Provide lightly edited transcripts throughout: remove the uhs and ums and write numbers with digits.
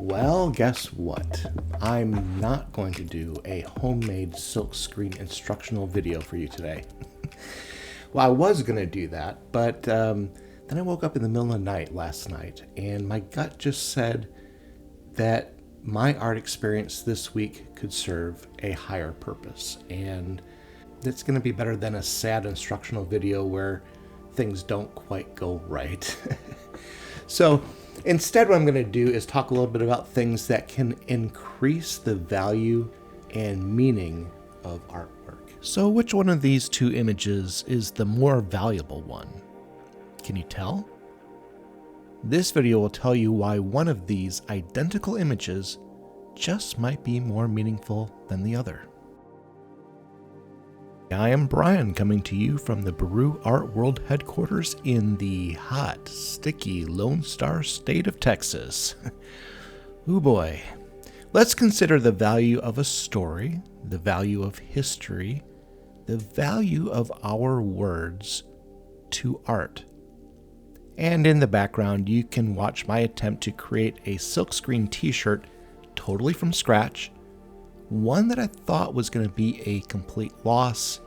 Well, guess what? I'm not going to do a homemade silkscreen instructional video for you today. Well, I was going to do that, but then I woke up in the middle of the night last night, and my gut just said that my art experience this week could serve a higher purpose, and it's going to be better than a sad instructional video where things don't quite go right. So instead, what I'm going to do is talk a little bit about things that can increase the value and meaning of artwork. So which one of these two images is the more valuable one? Can you tell? This video will tell you why one of these identical images just might be more meaningful than the other. I am Brian, coming to you from the Baru Art World headquarters in the hot, sticky Lone Star State of Texas. Ooh boy. Let's consider the value of a story, the value of history, the value of our words to art. And in the background, you can watch my attempt to create a silkscreen t-shirt totally from scratch, one that I thought was going to be a complete loss,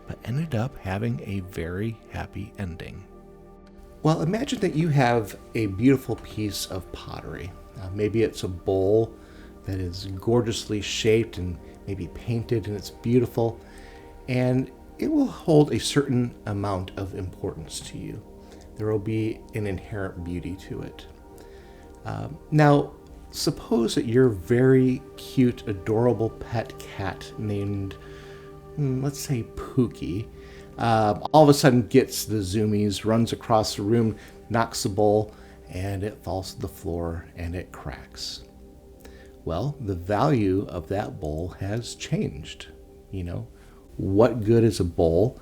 but ended up having a very happy ending. Well, imagine that you have a beautiful piece of pottery. Maybe it's a bowl that is gorgeously shaped and maybe painted, and it's beautiful, and it will hold a certain amount of importance to you. There will be an inherent beauty to it. Now, suppose that your very cute, adorable pet cat named, let's say Pookie, all of a sudden gets the zoomies, runs across the room, knocks the bowl, and it falls to the floor and it cracks. Well, the value of that bowl has changed. You know, what good is a bowl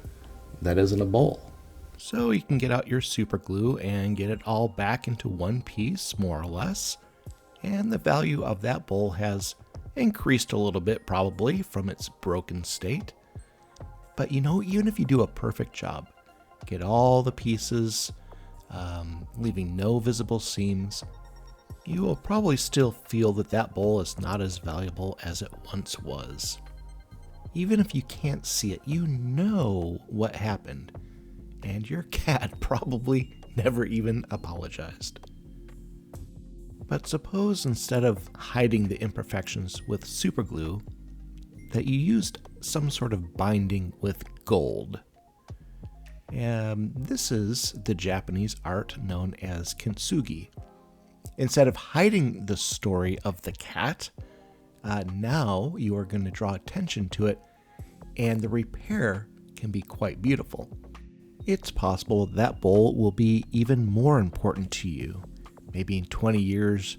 that isn't a bowl? So you can get out your super glue and get it all back into one piece, more or less. And the value of that bowl has increased a little bit, probably, from its broken state. But you know, even if you do a perfect job, get all the pieces, leaving no visible seams, you will probably still feel that that bowl is not as valuable as it once was. Even if you can't see it, you know what happened. And your cat probably never even apologized. But suppose instead of hiding the imperfections with superglue, that you used some sort of binding with gold. This is the Japanese art known as Kintsugi. Instead of hiding the story of the cat, now you are going to draw attention to it, and the repair can be quite beautiful. It's possible that bowl will be even more important to you. Maybe in 20 years,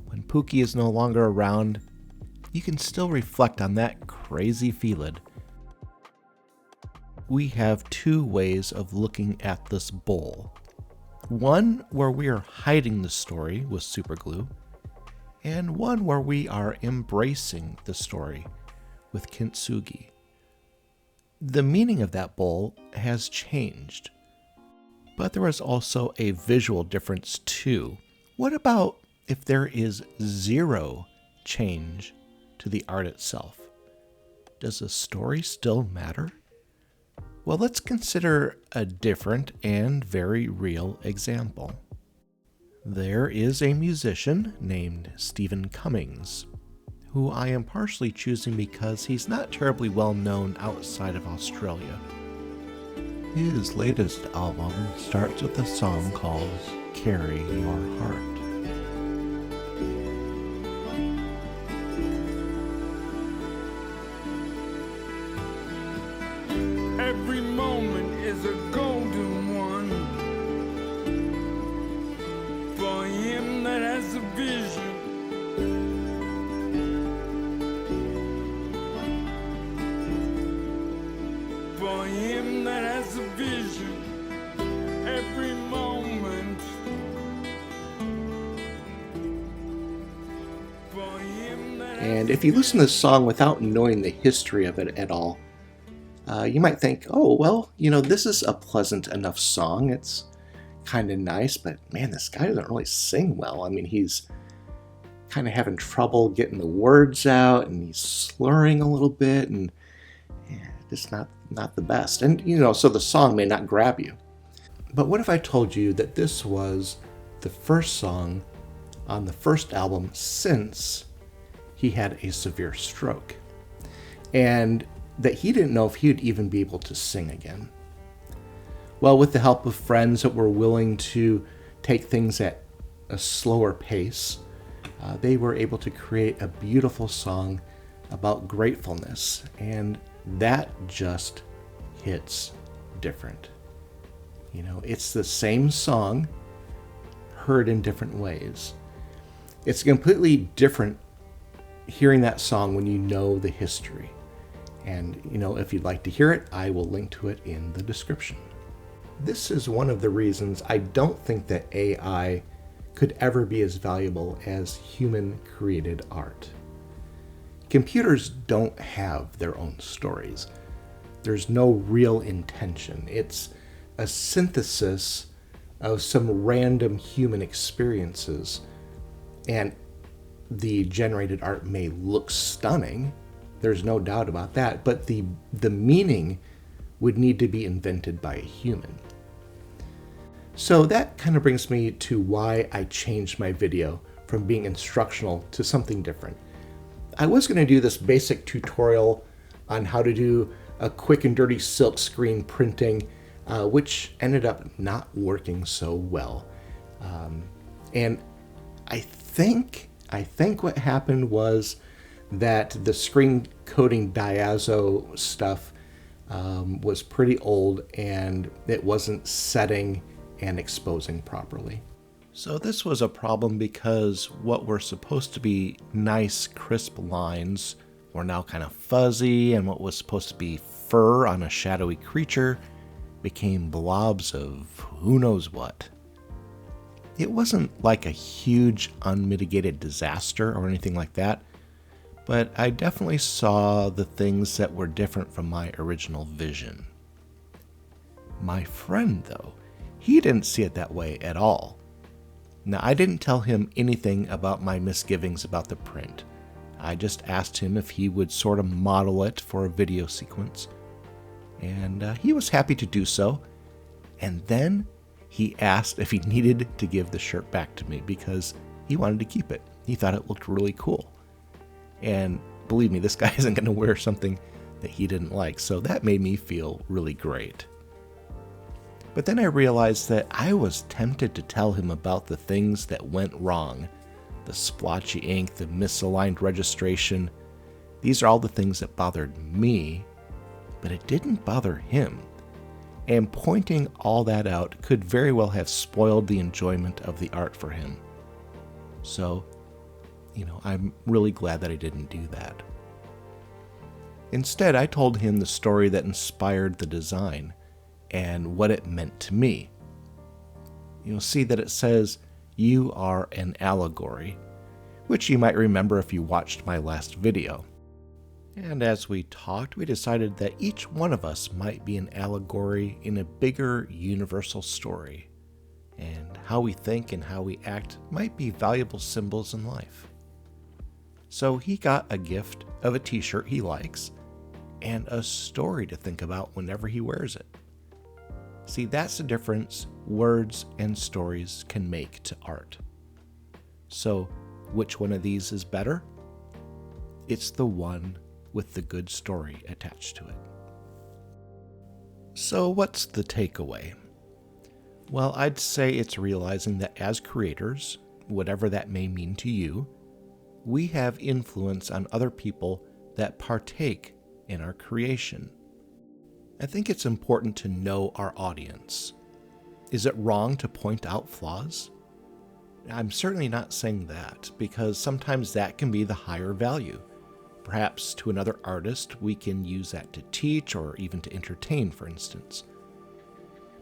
when Pookie is no longer around, you can still reflect on that crazy feeling. We have two ways of looking at this bowl. One where we are hiding the story with superglue, and one where we are embracing the story with Kintsugi. The meaning of that bowl has changed, but there is also a visual difference too. What about if there is zero change to the art itself? Does the story still matter? Well, let's consider a different and very real example. There is a musician named Stephen Cummings, who I am partially choosing because he's not terribly well known outside of Australia. His latest album starts with a song called Carry Your Heart. Every moment is a golden one for him that has a vision. For him that has a vision, every moment. For him that And if you listen to this song without knowing the history of it at all, you might think, oh, well, you know, this is a pleasant enough song. It's kind of nice, but man, this guy doesn't really sing well. I mean, he's kind of having trouble getting the words out, and he's slurring a little bit, and just not the best. And so the song may not grab you. But what if I told you that this was the first song on the first album since he had a severe stroke, and that he didn't know if he would even be able to sing again? Well, with the help of friends that were willing to take things at a slower pace, they were able to create a beautiful song about gratefulness, and that just hits different. It's the same song heard in different ways. It's completely different hearing that song when you know the history. And, if you'd like to hear it, I will link to it in the description. This is one of the reasons I don't think that AI could ever be as valuable as human-created art. Computers don't have their own stories. There's no real intention. It's a synthesis of some random human experiences, and the generated art may look stunning. There's no doubt about that, but the meaning would need to be invented by a human. So that kind of brings me to why I changed my video from being instructional to something different. I was going to do this basic tutorial on how to do a quick and dirty silkscreen printing, which ended up not working so well. And I think what happened was that the screen coating diazo stuff was pretty old, and it wasn't setting and exposing properly. So this was a problem because what were supposed to be nice, crisp lines were now kind of fuzzy, and what was supposed to be fur on a shadowy creature became blobs of who knows what. It wasn't like a huge unmitigated disaster or anything like that, but I definitely saw the things that were different from my original vision. My friend, though, he didn't see it that way at all. Now, I didn't tell him anything about my misgivings about the print. I just asked him if he would sort of model it for a video sequence, and he was happy to do so. And then he asked if he needed to give the shirt back to me because he wanted to keep it. He thought it looked really cool. And believe me, this guy isn't going to wear something that he didn't like, so that made me feel really great. But then I realized that I was tempted to tell him about the things that went wrong. The splotchy ink, the misaligned registration. These are all the things that bothered me, but it didn't bother him. And pointing all that out could very well have spoiled the enjoyment of the art for him. So, I'm really glad that I didn't do that. Instead, I told him the story that inspired the design and what it meant to me. You'll see that it says, "You are an allegory," which you might remember if you watched my last video. And as we talked, we decided that each one of us might be an allegory in a bigger universal story, and how we think and how we act might be valuable symbols in life. So he got a gift of a t-shirt he likes, and a story to think about whenever he wears it. See, that's the difference words and stories can make to art. So, which one of these is better? It's the one with the good story attached to it. So, what's the takeaway? Well, I'd say it's realizing that as creators, whatever that may mean to you, we have influence on other people that partake in our creation. I think it's important to know our audience. Is it wrong to point out flaws? I'm certainly not saying that, because sometimes that can be the higher value. Perhaps to another artist, we can use that to teach or even to entertain, for instance.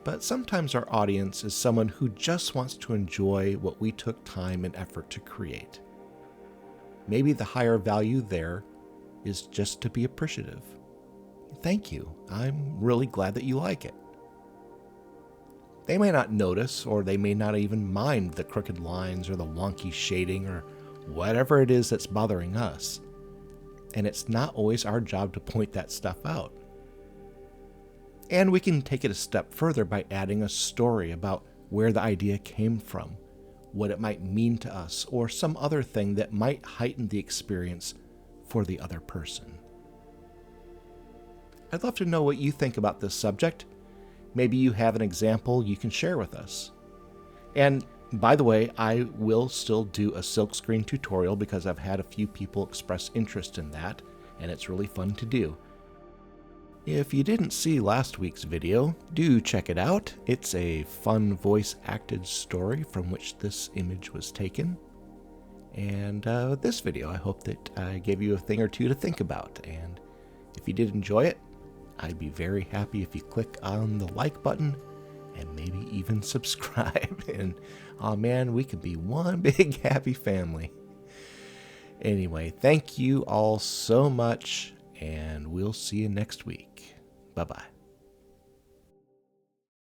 But sometimes our audience is someone who just wants to enjoy what we took time and effort to create. Maybe the higher value there is just to be appreciative. Thank you. I'm really glad that you like it. They may not notice, or they may not even mind the crooked lines or the wonky shading or whatever it is that's bothering us. And it's not always our job to point that stuff out. And we can take it a step further by adding a story about where the idea came from, what it might mean to us, or some other thing that might heighten the experience for the other person. I'd love to know what you think about this subject. Maybe you have an example you can share with us. And by the way, I will still do a Silkscreen tutorial because I've had a few people express interest in that, and it's really fun to do. If you didn't see last week's video, do check it out. It's a fun voice-acted story from which this image was taken. And this video, I hope that I gave you a thing or two to think about. And if you did enjoy it, I'd be very happy if you click on the like button and maybe even subscribe. And oh man, we could be one big happy family. Anyway, thank you all so much, and we'll see you next week. Bye-bye.